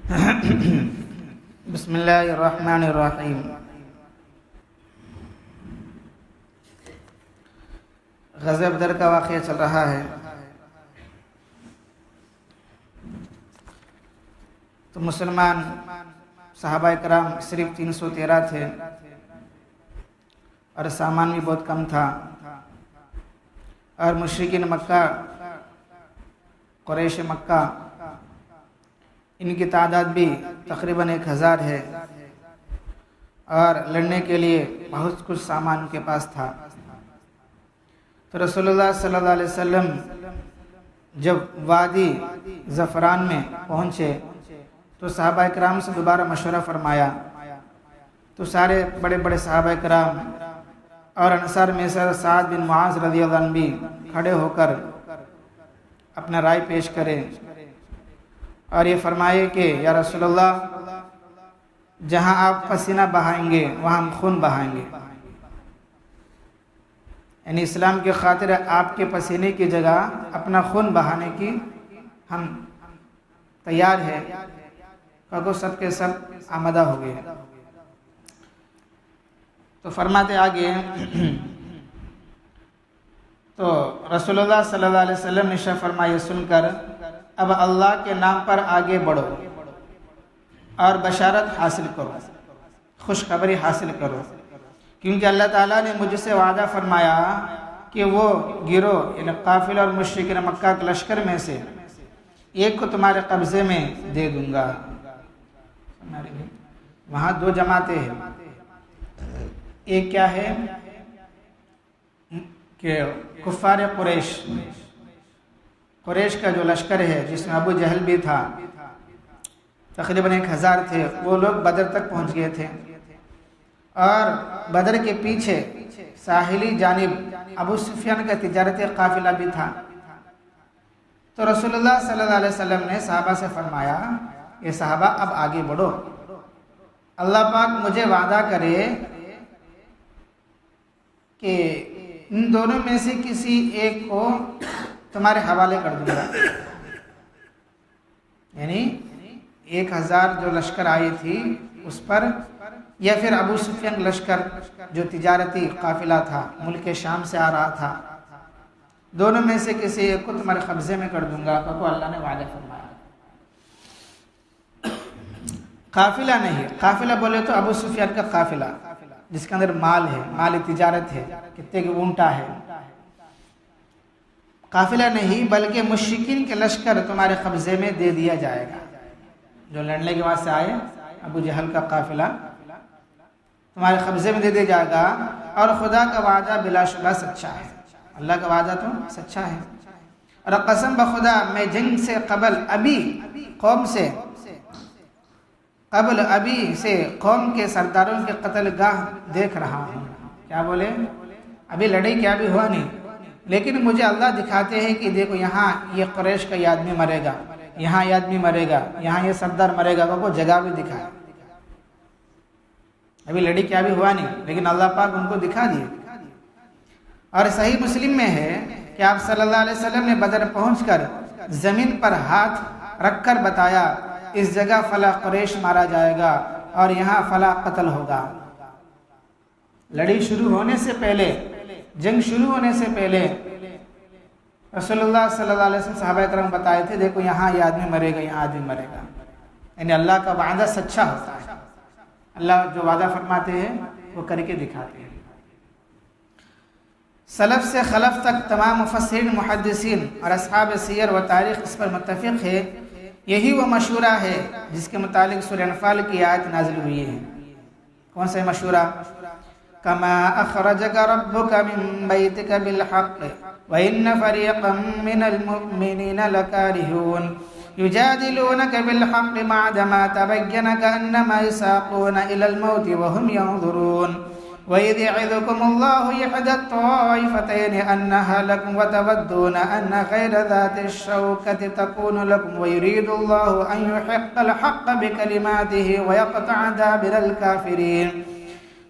بسم اللہ الرحمن الرحیم۔ غزوہ بدر کا واقعہ چل رہا ہے، تو مسلمان صحابہ کرام صرف 313 تھے اور سامان بھی بہت کم تھا، اور مشرکین مکہ قریش مکہ ان کی تعداد بھی تقریباً 1000 ہے، اور لڑنے کے لیے بہت کچھ سامان ان کے پاس تھا۔ تو رسول اللہ صلی اللہ علیہ وسلم جب وادی زعفران میں پہنچے تو صحابہ کرام سے دوبارہ مشورہ فرمایا، تو سارے بڑے بڑے صحابہ کرام اور انصار میں سے سعد بن معاذ رضی اللہ عنہ بھی کھڑے ہو کر اپنا رائے پیش کرے اور یہ فرمائے کہ یا رسول اللہ، جہاں آپ پسینہ بہائیں گے وہاں ہم خون بہائیں گے، یعنی اسلام کی خاطر آپ کے پسینے کی جگہ اپنا خون بہانے کی ہم تیار ہے، کیونکہ سب کے سب آمدہ ہو گئے۔ تو فرماتے آگے، تو رسول اللہ صلی اللہ علیہ وسلم نے ارشاد فرمایا سن کر، اب اللہ کے نام پر آگے بڑھو اور بشارت حاصل کرو، خوشخبری حاصل کرو، کیونکہ اللہ تعالیٰ نے مجھ سے وعدہ فرمایا کہ وہ گروہ یعنی قافلہ اور مشرکین مکہ کے لشکر میں سے ایک کو تمہارے قبضے میں دے دوں گا۔ وہاں دو جماعتیں ہیں، ایک کیا ہے کہ کفار قریش کا جو لشکر ہے جس میں ابو جہل بھی تھا، تقریباً 1000 تھے، وہ لوگ بدر تک پہنچ گئے تھے، اور بدر کے پیچھے ساحلی جانب ابو سفیان کا تجارتی قافلہ بھی تھا۔ تو رسول اللہ صلی اللہ علیہ وسلم نے صحابہ سے فرمایا، یہ صحابہ اب آگے بڑھو، اللہ پاک مجھے وعدہ کرے کہ ان دونوں میں سے کسی ایک کو تمہارے حوالے کر دوں گا، یعنی 1000 جو لشکر آئی تھی اس پر، یا پھر ابو سفیان لشکر جو تجارتی قافلہ تھا ملک شام سے آ رہا تھا، دونوں میں سے کسی ایک کو تمہارے قبضے میں کر دوں گا، کیونکہ اللہ نے وعدہ فرمایا۔ قافلہ نہیں، قافلہ بولے تو ابو سفیان کا قافلہ جس کے اندر مال ہے، مال تجارت ہے، کتنے کی اونٹا ہے، قافلہ نہیں بلکہ مشرکین کے لشکر تمہارے قبضے میں دے دیا جائے گا، جو لڑنے کے واسطے آئے ابو جہل کا قافلہ تمہارے قبضے میں دے دیا جائے گا، اور خدا کا وعدہ بلا شبہ سچا ہے، اللہ کا وعدہ تو سچا ہے، اور قسم بخدا میں جنگ سے قبل ابھی سے قوم کے سرداروں کے قتل گاہ دیکھ رہا ہوں۔ کیا بولے؟ ابھی لڑائی کیا بھی ہوا نہیں، لیکن مجھے اللہ دکھاتے ہیں کہ دیکھو یہاں یہ قریش کا یہ آدمی مرے گا، یہاں یہ آدمی مرے گا، یہاں یہ سردار مرے گا، وہ جگہ بھی دکھائے۔ ابھی لڑائی کیا بھی ہوا نہیں، لیکن اللہ پاک ان کو دکھا دیے۔ اور صحیح مسلم میں ہے کہ آپ صلی اللہ علیہ وسلم نے بدر پہنچ کر زمین پر ہاتھ رکھ کر بتایا، اس جگہ فلاں قریش مارا جائے گا اور یہاں فلاں قتل ہوگا۔ لڑائی شروع ہونے سے پہلے، جنگ شروع ہونے سے پہلے رسول اللہ صلی اللہ علیہ وسلم صحابہ کرام بتائے تھے، دیکھو یہاں یہ آدمی مرے گا، یہاں آدمی مرے گا، یعنی اللہ کا وعدہ سچا ہوتا ہے، اللہ جو وعدہ فرماتے ہیں وہ کر کے دکھاتے ہیں۔ سلف سے خلف تک تمام مفسرین، محدثین اور اصحاب سیر و تاریخ اس پر متفق ہے، یہی وہ مشورہ ہے جس کے متعلق سورہ انفال کی آیت نازل ہوئی ہے۔ کون سا مشورہ؟ کما اخرجک ربک من بیتک بالحق وان فریقا من المؤمنین لکارہون یجادلونک بالحق بعدما تبین کأنما یساقون الی الموت وهم ينظرون وَإِذْ يَعِظُكُمُ اللَّهُ إِحْدَى الطَّائِفَتَيْنِ أَنَّهَا لَكُمْ وَتَوَدُّونَ أَنَّ غَيْرَ ذَاتِ الشَّوْكَةِ تَكُونُ لَكُمْ وَيُرِيدُ اللَّهُ أَن يُحِقَّ الْحَقَّ بِكَلِمَاتِهِ وَيَقْطَعَ دَابِرَ الْكَافِرِينَ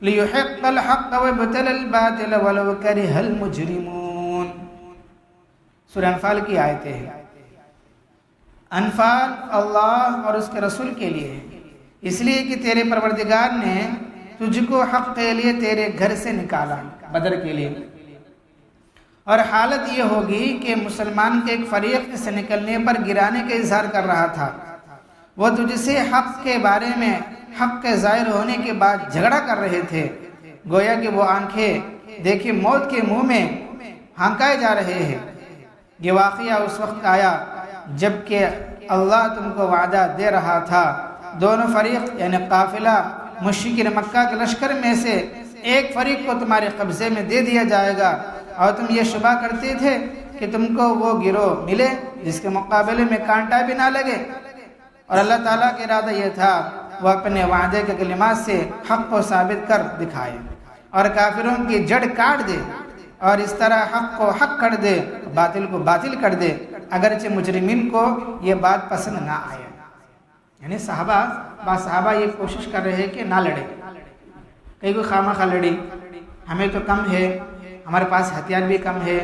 لِيُحِقَّ الْحَقَّ وَيُبْطِلَ الْبَاطِلَ وَلَوْ كَرِهَ الْمُجْرِمُونَ۔ سورہ انفال کی آیتیں ہیں۔ انفال اللہ اور اس کے رسول کے لیے ہے، اس لیے کہ تیرے پروردگار نے تجھ کو حق کے لیے تیرے گھر سے نکالا بدر کے لیے، اور حالت یہ ہوگی کہ مسلمان کے ایک فریق سے نکلنے پر گرانے کا اظہار کر رہا تھا، وہ تجھ سے حق کے بارے میں حق کے ظاہر ہونے کے بعد جھگڑا کر رہے تھے، گویا کہ وہ آنکھیں دیکھیں موت کے منہ میں ہانکائے جا رہے ہیں۔ یہ واقعہ اس وقت آیا جب کہ اللہ تم کو وعدہ دے رہا تھا، دونوں فریق یعنی قافلہ مشرکین مکہ کے لشکر میں سے ایک فریق کو تمہارے قبضے میں دے دیا جائے گا، اور تم یہ شبہ کرتے تھے کہ تم کو وہ گروہ ملے جس کے مقابلے میں کانٹا بھی نہ لگے، اور اللہ تعالیٰ کا ارادہ یہ تھا وہ اپنے وعدے کے کلمات سے حق کو ثابت کر دکھائے اور کافروں کی جڑ کاٹ دے، اور اس طرح حق کو حق کر دے، باطل کو باطل کر دے، اگرچہ مجرمین کو یہ بات پسند نہ آئے۔ یعنی صحابہ یہ کوشش کر رہے کہ نہ لڑے، کئی کو خواہ مخواہ لڑی، ہمیں تو کم ہے، ہمارے پاس ہتھیار بھی کم ہے،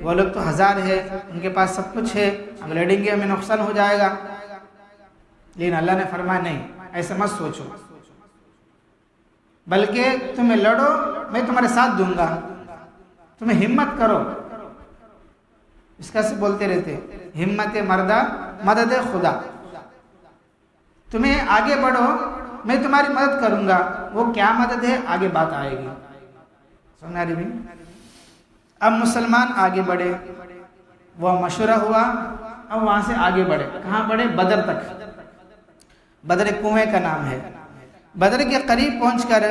وہ لوگ تو 1000 ہے، ان کے پاس سب کچھ ہے، ہم لڑیں گے ہمیں نقصان ہو جائے گا۔ لیکن اللہ نے فرمایا نہیں، ایسے مت سوچو، بلکہ تمہیں لڑو، میں تمہارے ساتھ دوں گا، تمہیں ہمت کرو۔ اس کا سے بولتے رہتے ہمت مردہ مدد خدا، تمہیں آگے بڑھو، میں تمہاری مدد کروں گا۔ وہ کیا مدد ہے آگے بات آئے گی، سمجھا رہی بھی۔ اب مسلمان آگے بڑھے، وہ مشورہ ہوا، اب وہاں سے آگے بڑھے، کہاں بڑھے؟ بدر تک۔ بدر کنویں کا نام ہے۔ بدر کے قریب پہنچ کر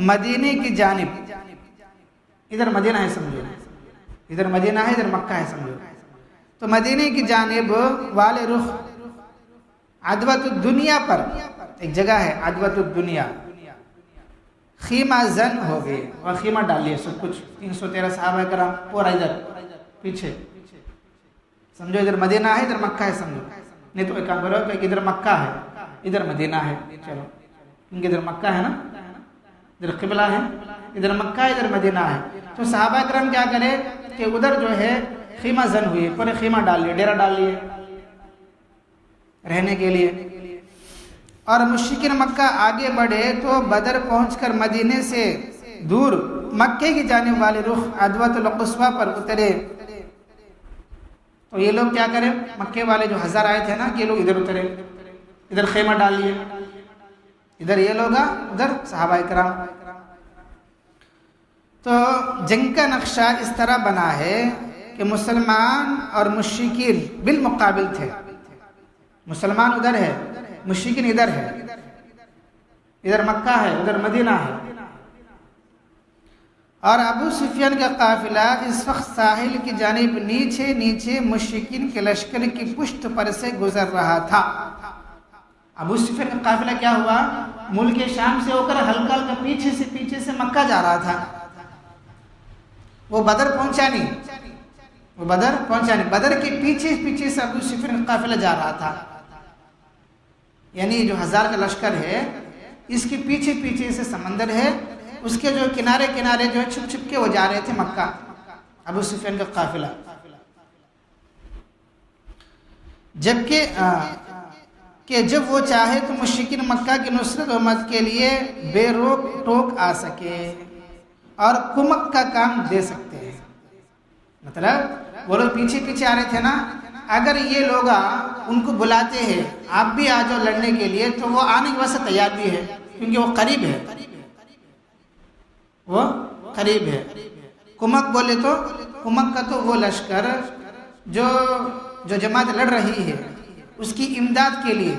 مدینے کی جانب، ادھر مدینہ ہے سمجھو، ادھر مدینہ ہے ادھر مکہ ہے سمجھو، تو مدینے کی جانب والے رخ عدوۃ الدنیا پر ایک جگہ ہے، عدوۃ الدنیا، خیمہ زن ہو گئے اور خیمہ ڈال لیے سب کچھ، 313 صحابہ کرام پورا ادھر پیچھے سمجھو، ادھر مدینہ ہے ادھر مکہ ہے سمجھو، نہیں تو ایک کام کرو کہ ادھر مکہ ہے ادھر مدینہ ہے، چلو کیونکہ ادھر مکہ ہے نا، ادھر قبلہ ہے، ادھر مکہ ہے ادھر مدینہ ہے، تو صحابہ کرام کیا کرے کہ ادھر جو ہے خیمہ زن ہوئی، پورے خیمہ ڈال لیے، ڈیرا ڈال لیے رہنے کے لیے۔ اور مشرکین مکہ آگے بڑھے تو بدر پہنچ کر مدینے سے دور مکے کی جانب والے رخ عدوۃ القصویٰ پر اترے۔ تو یہ لوگ کیا کریں، مکے والے جو 1000 آئے تھے نا، یہ لوگ ادھر اترے، ادھر خیمہ ڈال لیے، ادھر یہ لوگ ادھر صحابہ کرام۔ تو جنگ کا نقشہ اس طرح بنا ہے کہ مسلمان اور مشرکین بالمقابل تھے، مسلمان ادھر ہے، مشرکین ادھر ہے، ادھر مکہ ہے ادھر مدینہ ہے۔ اور ابو سفیان کا قافلہ اس وقت ساحل کی جانب نیچے نیچے مشرکین کے لشکر کی پشت پر سے گزر رہا تھا۔ ابو سفیان کا قافلہ کیا ہوا، ملک شام سے ہو کر ہلکا ہلکا پیچھے سے مکہ جا رہا تھا، وہ بدر پہنچا نہیں، بدر کے پیچھے سے ابو سفیان کا قافلہ جا رہا تھا، یعنی جو 1000 کا لشکر ہے اس کے پیچھے سے سمندر ہے، اس کے جو کنارے جو ہے چھپ کے وہ جا رہے تھے مکہ، ابو سفیان کا قافلہ۔ جب وہ چاہے تو مشرکین مکہ کی نصرت و مدد کے لیے بے روک ٹوک آ سکے اور کمک کا کام دے سکتے ہیں۔ مطلب وہ لوگ پیچھے آ رہے تھے نا، اگر یہ لوگ ان کو بلاتے ہیں آپ بھی آ جاؤ لڑنے کے لیے، تو وہ آنے کے واسطے تیار بھی ہے، کیونکہ وہ قریب ہے۔ کمک بولے تو کمک کا تو وہ لشکر جو جماعت لڑ رہی ہے اس کی امداد کے لیے،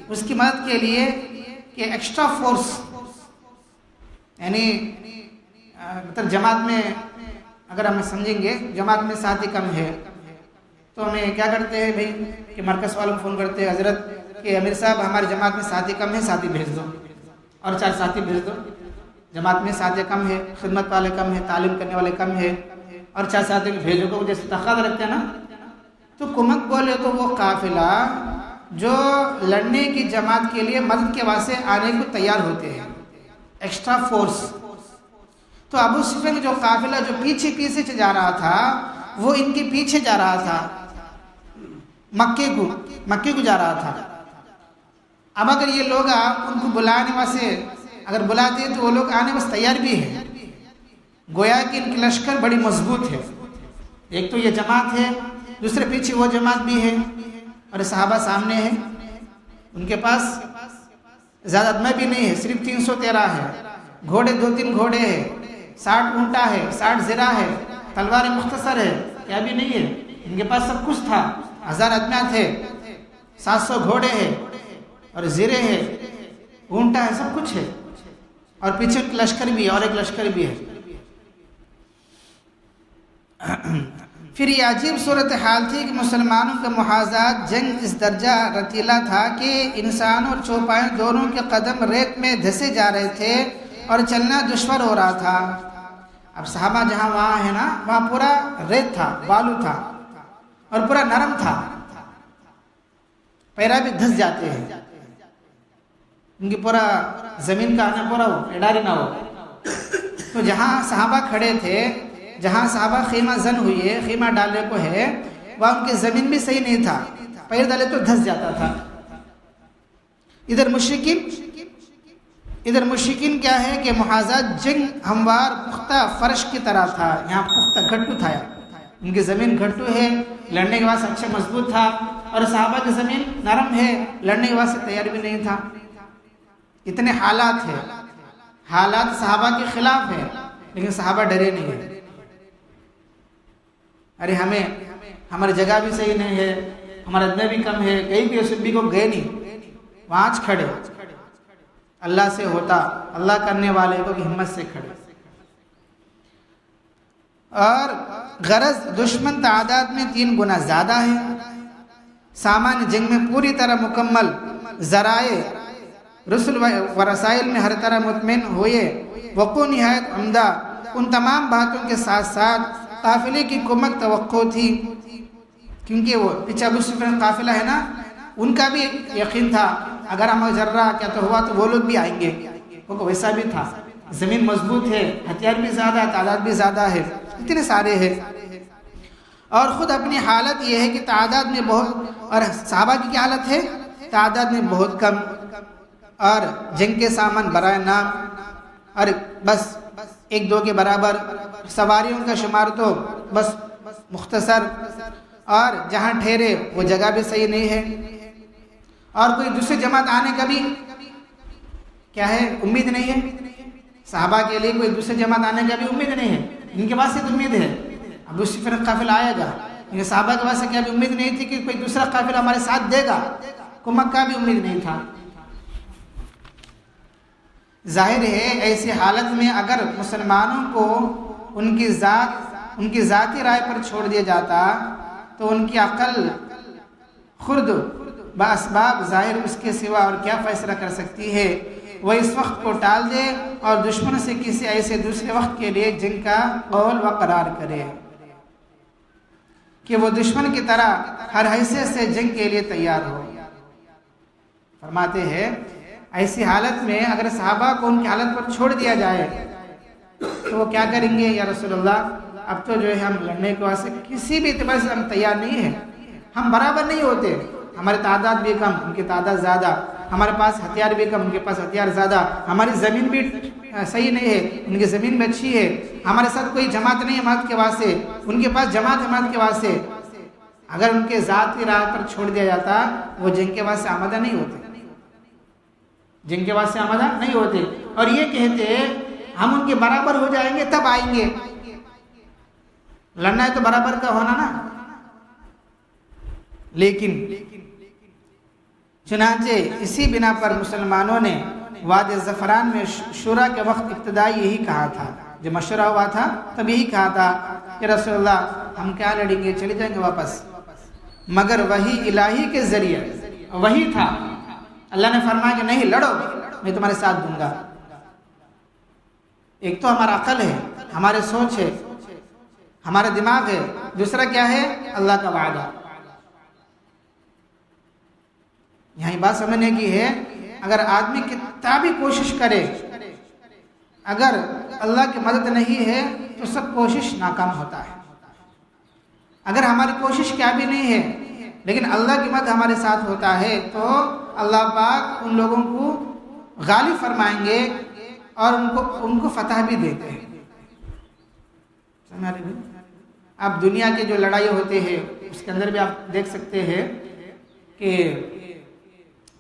اس کی مدد کے لیے کہ ایکسٹرا فورس، یعنی مطلب جماعت میں اگر ہم سمجھیں گے جماعت میں ساتھی کم ہے تو ہمیں کیا کرتے ہیں بھائی کہ مرکز والوں کو فون کرتے ہیں، حضرت کہ امیر صاحب ہماری جماعت میں ساتھی کم ہے، ساتھی بھیج دو، اور 4 ساتھی بھیج دو۔ جماعت میں ساتھی کم ہے، خدمت والے کم ہے، تعلیم کرنے والے کم ہے، اور 4 ساتھی کو بھیجو کو جیسے تقاضا رکھتے ہیں نا۔ تو کمک بولے تو وہ قافلہ جو لڑنے کی جماعت کے لیے مدد کے واسطے آنے کو تیار ہوتے ہیں، ایکسٹرا فورس۔ تو ابو سفیان جو قافلہ جو پیچھے سے جا رہا تھا وہ ان کے پیچھے جا رہا تھا، مکے کو جا رہا تھا. اب اگر یہ لوگ ان کو بلانے واسطے اگر بلاتے تو وہ لوگ آنے واسطے تیار بھی ہیں. گویا کہ ان کی لشکر بڑی مضبوط ہے. ایک تو یہ جماعت ہے، دوسرے پیچھے وہ جماعت بھی ہے، اور صحابہ سامنے ہیں. ان کے پاس زیادہ ادمہ بھی نہیں ہے، صرف 313 ہے. گھوڑے 2-3 گھوڑے ہیں، 60 اونٹا ہے، 60 زرہ ہے، تلوار مختصر ہے، کیا بھی نہیں ہے. ان کے پاس سب کچھ تھا. 1000 ادمیاں تھے، 700 گھوڑے ہیں اور زرے ہیں، اونٹا ہے، سب کچھ ہے. اور پیچھے ایک لشکر بھی ہے اور ایک لشکر بھی ہے. پھر یہ عجیب صورتحال تھی کہ مسلمانوں کا محاذات جنگ اس درجہ رتیلا تھا کہ انسان اور چوپائے دونوں کے قدم ریت میں دھسے جا رہے تھے اور چلنا دشوار ہو رہا تھا. اب صحابہ جہاں وہاں ہے نا، وہاں پورا ریت تھا، بالو تھا اور پورا نرم تھا. پیرا بھی دھس جاتے ہیں، ان کی پورا زمین کا آنا پورا ہو، اڈاری نہ ہو. تو جہاں صحابہ کھڑے تھے، جہاں صحابہ خیمہ زن ہوئی ہے، خیمہ ڈالے کو ہے، وہاں ان کی زمین بھی صحیح نہیں تھا. پیر ڈالے تو دھس جاتا تھا. ادھر مشرکین کیا ہے کہ محاذات جنگ ہموار پختہ فرش کی طرح تھا. یہاں پختہ گھٹو تھا، ان کی زمین گھٹو ہے، لڑنے کے واسطے اچھا مضبوط تھا. اور صحابہ کی زمین نرم ہے، لڑنے کے واسطے تیار بھی نہیں تھا. اتنے حالات ہیں، حالات صحابہ کے خلاف ہے، لیکن صحابہ ڈرے نہیں ہیں. ارے ہماری جگہ بھی صحیح نہیں ہے، ہمارا ادنے بھی کم ہے، کہیں بھی اسے بھی کو گئے نہیں، وہاں کھڑے. اللہ سے ہوتا، اللہ کرنے والے کو بھی ہمت سے کھڑے. اور غرض دشمن تعداد میں 3 گنا زیادہ ہے. سامان جنگ میں پوری طرح مکمل، ذرائع رسل و رسائل میں ہر طرح مطمئن ہوئے، وقوع نہایت عمدہ. ان تمام باتوں کے ساتھ ساتھ قافلے کی کمک توقع تھی، کیونکہ وہ پیچھے ابو سفیان قافلہ ہے نا، ان کا بھی یقین تھا اگر ہم جرہ کیا تو ہوا تو وہ لوگ بھی آئیں گے. وہ ویسا بھی تھا، زمین مضبوط ہے، ہتھیار بھی زیادہ، تعداد بھی زیادہ ہے، اتنے سارے ہیں. اور خود اپنی حالت یہ ہے کہ تعداد میں بہت، اور صحابہ کی کیا حالت ہے؟ تعداد میں بہت کم، اور جنگ کے سامان برائے نام، اور بس 1-2 کے برابر. سواریوں کا شمار تو بس مختصر، اور جہاں ٹھہرے وہ جگہ بھی صحیح نہیں ہے، اور کوئی دوسری جماعت آنے کا بھی کیا ہے، امید نہیں ہے. صحابہ کے لیے کوئی دوسری جماعت آنے کا بھی امید نہیں ہے. ان کے پاس سے امید ہے ابو سفیان قافلہ آئے گا، لیکن صحابہ کے پاس سے کیا بھی امید نہیں تھی کہ کوئی دوسرا قافلہ ہمارے ساتھ دے گا، کمک کا بھی امید نہیں تھا. ظاہر ہے ایسی حالت میں اگر مسلمانوں کو ان کی ذاتی رائے پر چھوڑ دیا جاتا تو ان کی عقل خرد باسباب ظاہر اس کے سوا اور کیا فیصلہ کر سکتی ہے. وہ اس وقت کو ٹال دے اور دشمن سے کسی ایسے دوسرے وقت کے لیے جنگ کا قول و قرار کرے کہ وہ دشمن کی طرح ہر حیثیت سے جنگ کے لیے تیار ہو. فرماتے ہیں ایسی حالت میں اگر صحابہ کو ان کی حالت پر چھوڑ دیا جائے تو وہ کیا کریں گے؟ یا رسول اللہ، اب تو جو ہے ہم لڑنے کے واسطے کسی بھی اعتبار سے ہم تیار نہیں ہیں، ہم برابر نہیں ہوتے. ہماری تعداد بھی کم، ان کی تعداد زیادہ، ہمارے پاس ہتھیار بھی کم، ان کے پاس ہتھیار زیادہ، ہماری زمین بھی صحیح نہیں ہے، ان کی زمین بھی اچھی ہے، ہمارے ساتھ کوئی جماعت نہیں حمایت کے واسطے، ان کے پاس جماعت حمایت کے واسطے. اگر ان کے ذاتی راہ پر چھوڑ دیا جاتا وہ جنگ کے واسطے آمادہ نہیں ہوتے، جن کے واسطے آمادہ نہیں ہوتے، اور یہ کہتے ہم ان کے برابر ہو جائیں گے تب آئیں گے. لڑنا ہے تو برابر کا ہونا نا. لیکن چنانچہ اسی بنا پر مسلمانوں نے وادی زفران میں شورا کے وقت ابتدائی یہی کہا تھا، جب مشورہ ہوا تھا تب یہی کہا تھا کہ رسول اللہ ہم کیا لڑیں گے، چلے جائیں گے واپس. مگر وحی الہی کے ذریعے وہی تھا، اللہ نے فرمایا کہ نہیں لڑو، میں تمہارے ساتھ دوں گا. ایک تو ہمارا عقل ہے، ہمارے سوچ ہے، ہمارا دماغ ہے، دوسرا کیا ہے؟ اللہ کا وعدہ. یہاں بات سمجھنے کی ہے، اگر آدمی کتنا بھی کوشش کرے، اگر اللہ کی مدد نہیں ہے تو سب کوشش ناکام ہوتا ہے. اگر ہماری کوشش کیا بھی نہیں ہے لیکن اللہ کی مدد ہمارے ساتھ ہوتا ہے تو اللہ پاک ان لوگوں کو غالب فرمائیں گے اور ان کو فتح بھی دیتے ہیں. اب دنیا کے جو لڑائی ہوتے ہیں اس کے اندر بھی آپ دیکھ سکتے ہیں کہ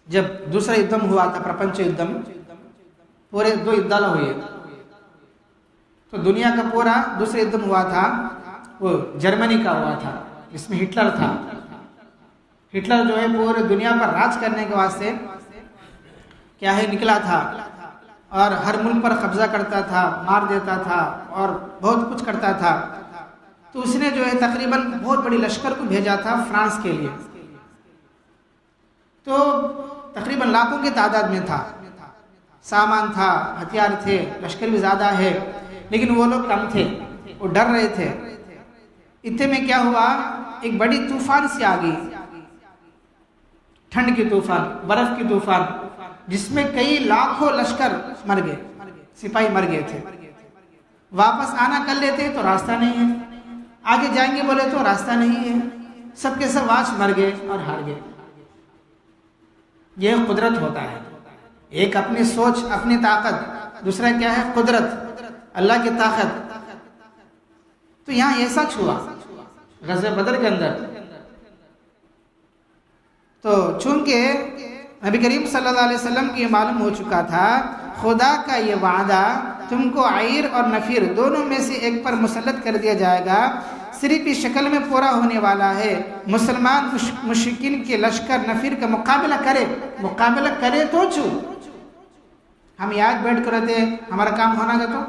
جب دوسرا యుద్ధం ہوا تھا، پرپنچ యుద్ధం، پورے 2 యుద్ధాలు ہوئے، تو دنیا کا پورا دوسرا యుద్ధం ہوا تھا وہ جرمنی کا ہوا تھا، جس میں ہٹلر تھا. ہٹلر جو ہے پورے دنیا پر راج کرنے کے واسطے کیا ہے نکلا تھا اور ہر ملک پر قبضہ کرتا تھا، مار دیتا تھا اور بہت کچھ کرتا تھا. تو اس نے جو ہے تقریباً بہت بڑی لشکر کو بھیجا تھا فرانس کے لیے. تو تقریباً لاکھوں کی تعداد میں تھا، سامان تھا، ہتھیار تھے، لشکر بھی زیادہ ہے، لیکن وہ لوگ کم تھے، وہ ڈر رہے تھے. اتنے میں کیا ہوا، ایک بڑی طوفان سی آ گئی، ٹھنڈ کی طوفان، برف کی طوفان، جس میں کئی لاکھوں لشکر مر گئے، سپاہی مر گئے تھے. واپس آنا کر لیتے تو راستہ نہیں ہے، آگے جائیں گے بولے تو راستہ نہیں ہے، سب کے سب واچ مر گئے اور ہار گئے. یہ قدرت ہوتا ہے، ایک اپنی سوچ، اپنی طاقت، دوسرا کیا ہے قدرت، اللہ کی طاقت. تو یہاں یہ سچ ہوا غزوہ بدر کے اندر. تو چونکہ نبی کریم صلی اللہ علیہ وسلم کی یہ معلوم ہو چکا تھا خدا کا یہ وعدہ تم کو عیر اور نفیر دونوں میں سے ایک پر مسلط کر دیا جائے گا، صرف اس شکل میں پورا ہونے والا ہے. مسلمان مشرکین کے لشکر نفیر کا مقابلہ کرے تو ہم یاد بیٹھ کر رہتے ہمارا کام ہونا گا تو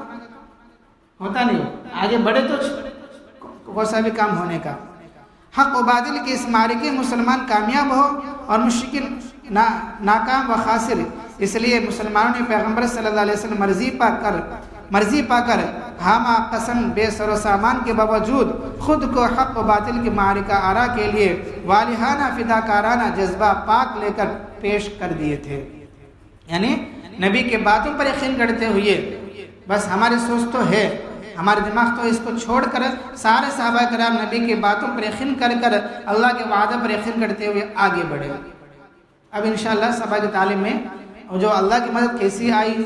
ہوتا نہیں ہو، آگے بڑھے تو کوئی سا بھی کام ہونے کا. حق و باطل کے اس معرکے مسلمان کامیاب ہو اور مشرکین ناکام و خاسر. اس لیے مسلمانوں نے پیغمبر صلی اللہ علیہ وسلم مرضی پا کر ہامہ قسم بے سر و سامان کے باوجود خود کو حق و باطل کی معرکہ آرا کے لیے والہانہ فداکارانہ جذبہ پاک لے کر پیش کر دیے تھے. یعنی نبی کے باتوں پر یقین کرتے ہوئے، بس ہماری سوچ تو ہے، ہمارے دماغ تو اس کو چھوڑ کر سارے صحابہ کرام نبی کی باتوں پر یقین کر اللہ کے وعدہ پر یقین کرتے ہوئے آگے بڑھے. اب انشاءاللہ صحابہ کی تعلیم میں جو اللہ کی مدد کیسی آئی،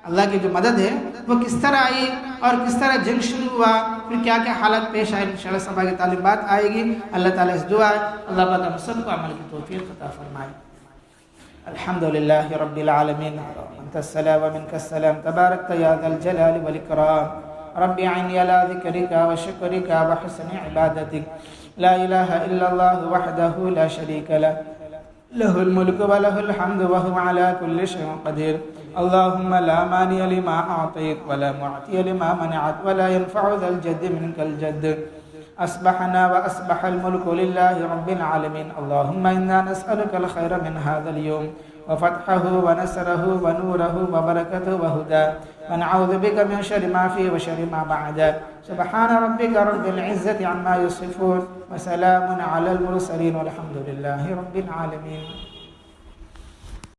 اللہ کی جو مدد ہے وہ کس طرح آئی اور کس طرح جنگ شروع ہوا، پھر کیا کیا حالت پیش آئے، انشاءاللہ صحابہ کی تعلیم بات آئے گی. اللہ تعالیٰ اس دعا ہے اللہ پاک ہم سب کو عمل کی توفیق عطا فرمائے. الحمدللہ رب العالمین، انت السلام ومنک السلام، تبارکت یا ذا الجلال والاکرام. رب اعنی علی ذکرک وشکرک وحسن عبادتک. لا الہ الا اللہ وحدہ لا شریک لہ، لہ الملک ولہ الحمد وہو علی کل شیء قدیر. اللہم لا مانع لما اعطیت ولا معطی لما منعت ولا ينفع ذا الجد منک الجد. اصبحنا واصبح الملك لله رب العالمين. اللهم انا نسألك الخير من هذا اليوم وفتحه ونصره ونوره وبركته وهداه، ونعوذ بك من شر ما فيه وشر ما بعده. سبحان ربك رب العزة عما يصفون وسلام على المرسلين والحمد لله رب العالمين.